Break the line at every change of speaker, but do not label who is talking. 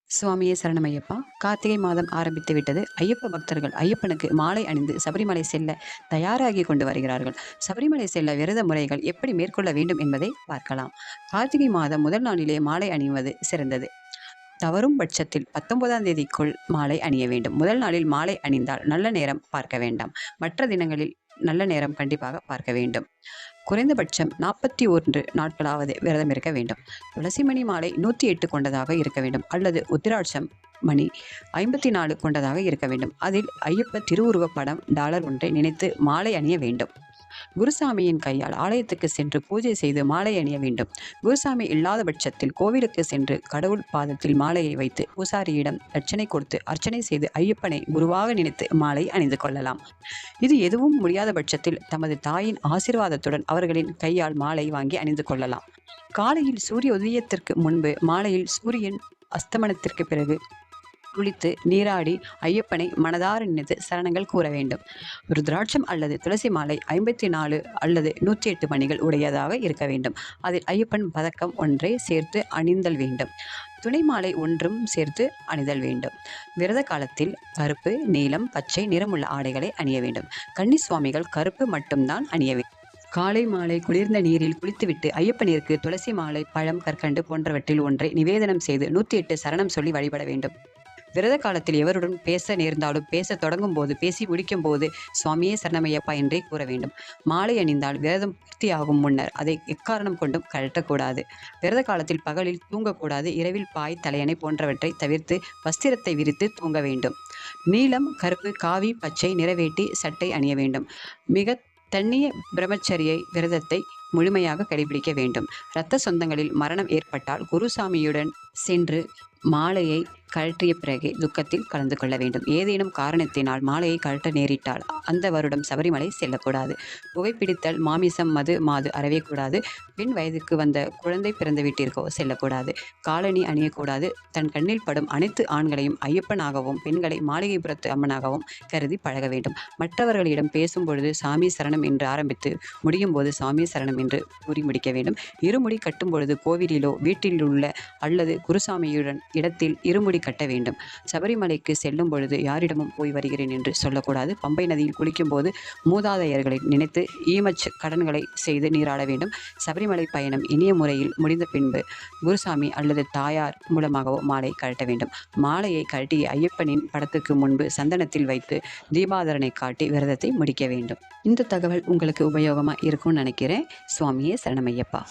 சுவாமியே சரணமையப்பா. கார்த்திகை மாதம் ஆரம்பித்து விட்டது. ஐயப்ப பக்தர்கள் ஐயப்பனுக்கு மாலை அணிந்து சபரிமலை செல்ல தயாராகி கொண்டு வருகிறார்கள். சபரிமலை செல்ல விரத முறைகள் எப்படி மேற்கொள்ள வேண்டும் என்பதை பார்க்கலாம். கார்த்திகை மாதம் முதல் நாளிலே மாலை அணிவது சிறந்தது. தவறும் பட்சத்தில் 19ஆம் தேதிக்குள் மாலை அணிய வேண்டும். முதல் நாளில் மாலை அணிந்தால் நல்ல நேரம் பார்க்க வேண்டாம். மற்ற தினங்களில் நல்ல நேரம் கண்டிப்பாக பார்க்க வேண்டும். குறைந்தபட்சம் 41 நாட்களாவது விரதம் இருக்க வேண்டும். துளசி மணி மாலை 108 கொண்டதாக இருக்க வேண்டும், அல்லது உத்திராட்சம் மணி 54 கொண்டதாக இருக்க வேண்டும். அதில் ஐயப்ப திருவுருவப் படம் டாலர் ஒன்றை நினைத்து மாலை அணிய வேண்டும். குருசாமியின் கையால் ஆலயத்துக்கு சென்று பூஜை செய்து மாலை அணிய வேண்டும். குருசாமி இல்லாத பட்சத்தில் கோவிலுக்கு சென்று கடவுள் பாதத்தில் மாலையை வைத்து பூசாரியிடம் தட்சணை கொடுத்து அர்ச்சனை செய்து ஐயப்பனை குருவாக நினைத்து மாலை அணிந்து கொள்ளலாம். இது எதுவும் முடியாத பட்சத்தில் தமது தாயின் ஆசீர்வாதத்துடன் அவர்களின் கையால் மாலை வாங்கி அணிந்து கொள்ளலாம். காலையில் சூரிய உதயத்திற்கு முன்பு, மாலையில் சூரியன் அஸ்தமனத்திற்கு பிறகு குளித்து நீராடி ஐயப்பனை மனதார நினைத்து சரணங்கள் கூற வேண்டும். ருத்ராட்சம் அல்லது துளசி மாலை 54 அல்லது 108 மணிகள் உடையதாக இருக்க வேண்டும். அதில் ஐயப்பன் பதக்கம் ஒன்றை சேர்த்து அணிந்தல் வேண்டும். துணை மாலை ஒன்றும் சேர்த்து அணிதல் வேண்டும். விரத காலத்தில் கருப்பு, நீலம், பச்சை நிறமுள்ள ஆடைகளை அணிய வேண்டும். கன்னி சுவாமிகள் கருப்பு மட்டும்தான் அணிய வேண்டும். காலை மாலை குளிர்ந்த நீரில் குளித்துவிட்டு ஐயப்பனிற்கு துளசி மாலை, பழம், கற்கண்டு போன்றவற்றில் ஒன்றை நிவேதனம் செய்து 108 சரணம் சொல்லி வழிபட வேண்டும். விரத காலத்தில் எவருடன் பேச நேர்ந்தாலும் பேச தொடங்கும் போது, பேசி முடிக்கும் போது சுவாமியே சரணமையப்பா என்றே கூற வேண்டும். மாலை அணிந்தால் விரதம் பூர்த்தியாகும் முன்னர் அதை எக்காரணம் கொண்டும் கழட்டக்கூடாது. விரத காலத்தில் பகலில் தூங்கக்கூடாது. இரவில் பாய், தலையணை போன்றவற்றை தவிர்த்து வஸ்திரத்தை விரித்து தூங்க வேண்டும். நீலம், கருப்பு, காவி, பச்சை நிறவேட்டி, சட்டை அணிய வேண்டும். மிக தண்ணிய பிரம்மச்சரியை விரதத்தை முழுமையாக கடைபிடிக்க வேண்டும். இரத்த சொந்தங்களில் மரணம் ஏற்பட்டால் குருசாமியுடன் சென்று மாலையை கழற்றிய பிறகே துக்கத்தில் கலந்து கொள்ள வேண்டும். ஏதேனும் காரணத்தினால் மாலையை கழட்ட நேரிட்டால் அந்த வருடம் சபரிமலை செல்லக்கூடாது. புகைப்பிடித்தல், மாமிசம், மது, மாது அறவே கூடாது. பெண் வயதுக்கு வந்த குழந்தை பிறந்த வீட்டிற்கோ செல்லக்கூடாது. காலணி அணியக்கூடாது. தன் கண்ணில் படும் அனைத்து ஆண்களையும் ஐயப்பனாகவும் பெண்களை மாளிகைபுரத்து அம்மனாகவும் கருதி பழக வேண்டும். மற்றவர்களிடம் பேசும் பொழுது சாமி சரணம் என்று ஆரம்பித்து முடியும் போது சாமி சரணம் என்று கூறி முடிக்க வேண்டும். இருமுடி கட்டும் பொழுது கோவிலிலோ வீட்டில் உள்ள அல்லது குருசாமியுடன் இடத்தில் இருமுடி கட்ட வேண்டும். சபரிமலைக்கு செல்லும் பொழுது யாரிடமும் போய் வருகிறேன் என்று சொல்லக்கூடாது. பம்பை நதியில் குளிக்கும் போது மூதாதையர்களை நினைத்து ஈமச் கடன்களை செய்து நீராட வேண்டும். சபரிமலை பயணம் இனிய முறையில் முடிந்த பின்பு குருசாமி அல்லது தாயார் மூலமாகவோ மாலை கழட்ட வேண்டும். மாலையை கழட்டி ஐயப்பனின் படத்துக்கு முன்பு சந்தனத்தில் வைத்து தீபாதரனை காட்டி விரதத்தை முடிக்க வேண்டும். இந்த தகவல் உங்களுக்கு உபயோகமாக இருக்கும்னு நினைக்கிறேன். சுவாமியே சரணமையப்பா.